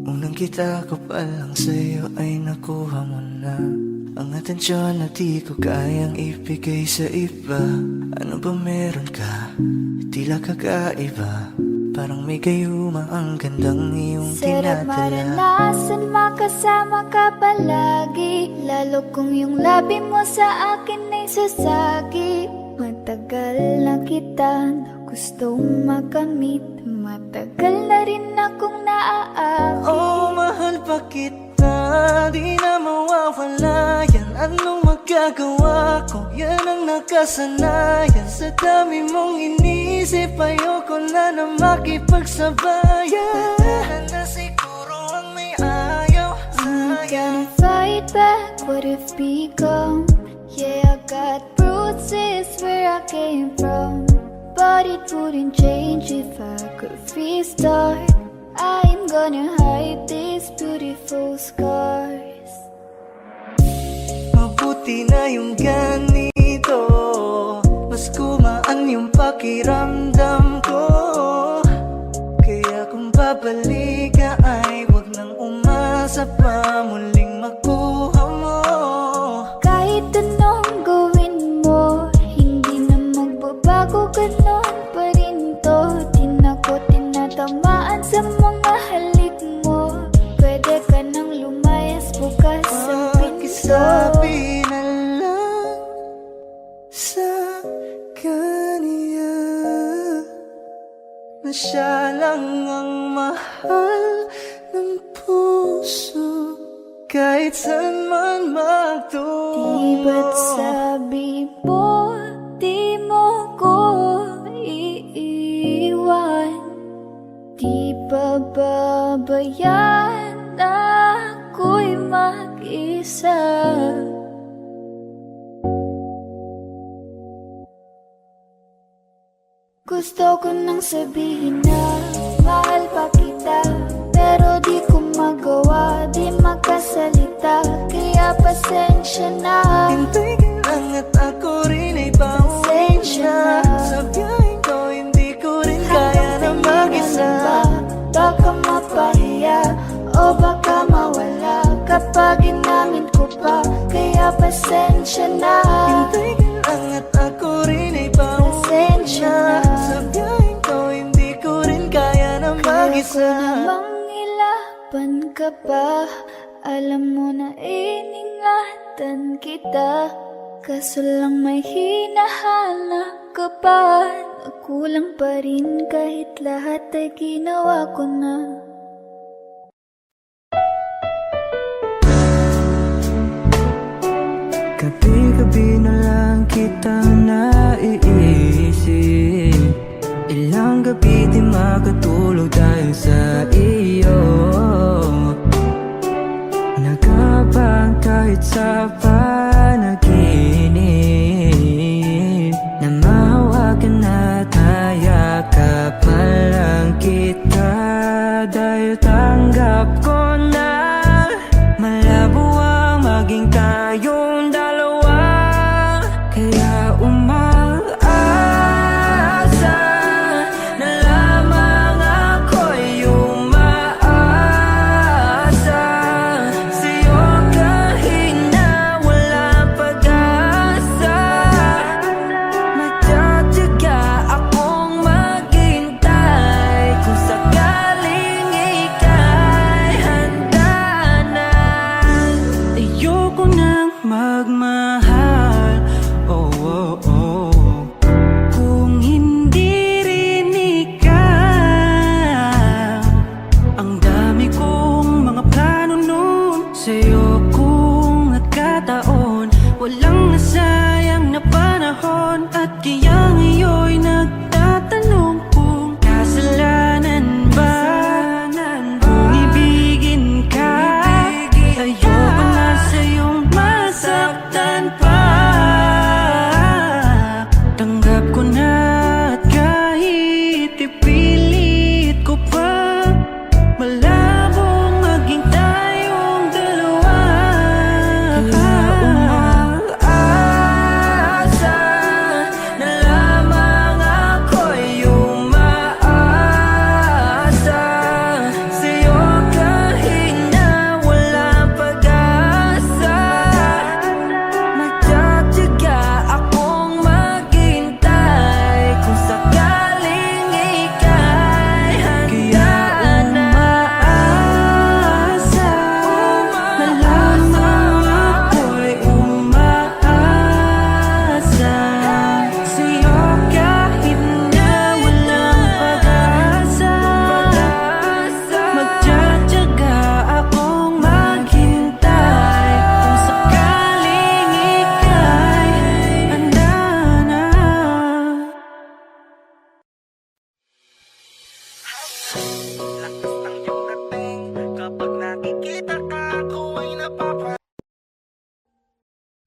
Speaker 6: Unang kita ko pa lang sa'yo ay nakuha mo na. Ang atensyon na di ko kayang ibigay sa iba. Ano ba meron ka? Tila kakaiba. Parang may gayuma ang gandang iyong
Speaker 7: Sarap
Speaker 6: tinatala.
Speaker 7: maranasan, makasama ka palagi. Lalo kung yung labi mo sa akin ay sasagi. Matagal na kita na gustong makamit. Matagal na rin akong naaakit.
Speaker 6: Oh, mahal pa kita, di na mawawala yan. Anong magagawa ko? Yan ang nakasanayan. Sa dami mong inisip, ayoko na na makipagsabayan. Tatanan na siguro ang may ayaw
Speaker 7: I'm
Speaker 6: sa'yo.
Speaker 7: gonna fight back what if become. Yeah, I got bruises where I came from, but it wouldn't change if I could restart. I'm gonna hide these beautiful scars.
Speaker 6: Mabuti na yung ganito, mas gumaan yung pakiramdam ko. Kaya kung babalik ka ay wag nang umasa pa muling makuha mo.
Speaker 7: Kahit anong gawin mo, hindi na magbabago, ganon pa rin to. Di na ko tinatamaan sa mga halik mo. Pwede ka nang lumayas bukas ang pinto.
Speaker 6: Pakisabi na lang sa kahit saan man magtungo.
Speaker 7: Di ba't sabi mo, di mo ko iiwan? Di ba babayaan na ako'y mag-isa? Gusto ko nang sabihin na mahal pa kita, pero di ko magawa, di makasalita, kaya pasensya na.
Speaker 6: Hintay ka lang at ako rin ay pauwi
Speaker 7: Pasensya
Speaker 6: na.
Speaker 7: na.
Speaker 6: Sa biyaheng ko hindi ko rin kaya na mag-isa.
Speaker 7: Baka mapahiya o baka mawala kapag inamin ko pa, kaya pasensya na.
Speaker 6: Hintay ka lang at ako rin ay pauwi
Speaker 7: Pasensya
Speaker 6: na.
Speaker 7: na.
Speaker 6: Sa biyaheng ko hindi ko rin kaya na mag-isa.
Speaker 7: Kaya ko namang ilaban ka pa, alam mo na iningatan kita, kaso lang may hinahanap ka pa. Nakulang pa rin kahit lahat ay ginawa ko na.
Speaker 1: Gabi-gabi na lang kitang naiisip, ilang gabi di makatulog dahil sa iyo. Nagabang kahit sa panaginip, na mahawakan at hayakapan lang kita, dahil tanggap ko na malabo ang maging tayong dalawa. Kaya umaasa na lamang ako'y umaasa sa'yo kahit na walang pag-asa. Magtatiyaga akong maghintay kung sakaling ika'y handa na. Ayoko nang magmahal, oh, oh, oh, kung hindi rin ikaw. Ang dami kong mga plano nun sa'yo, kung nagkataon walang nasayang na panahon. At kaya ngayon'y nagtatanong kung kasalanan ba kung ibigin ka. Ayoko na sa'yong masaktan pa. Tanggap ko na at kahit ipilit ko pa, malabong maging tayong dalawa. Kaya umaasa na lamang ako'y umaasa sa'yo kahit na walang pag-asa. Magtatiyaga akong maghintay kung sakaling ika'y handa na. Umaasa na lamang ako'y umaasa sa'yo kahit na walang pag-asa. Magtatiyaga akong maghintay kung sakaling ika'y handa na.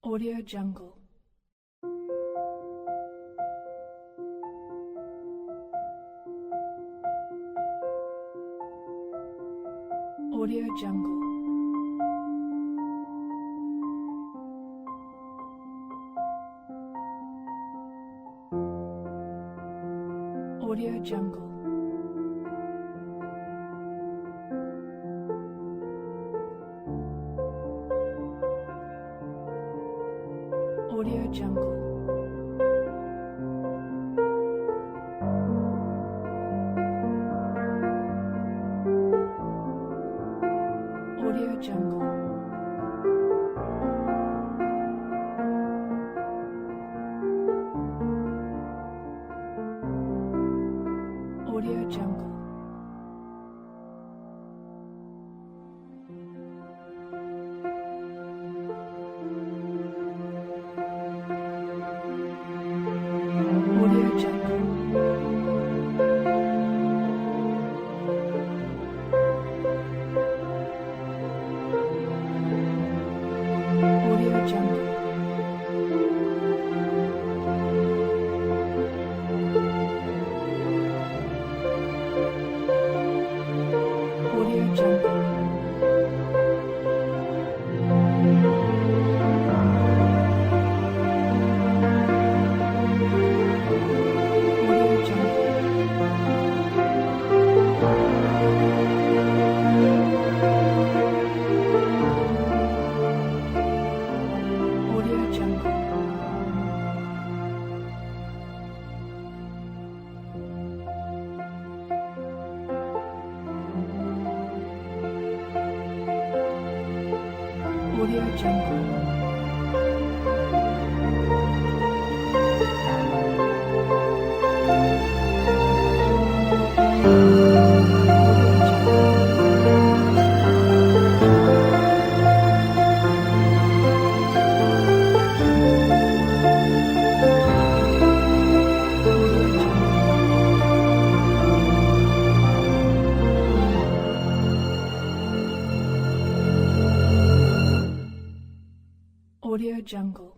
Speaker 3: Audio Jungle. Audio Jungle. Audio Jungle. Audio Jungle. Audio Jungle. Audio Jungle.
Speaker 5: Audio Jungle. Audio Jungle. Audio Jungle. Audio Jungle. Audio Jungle. Audio Jungle.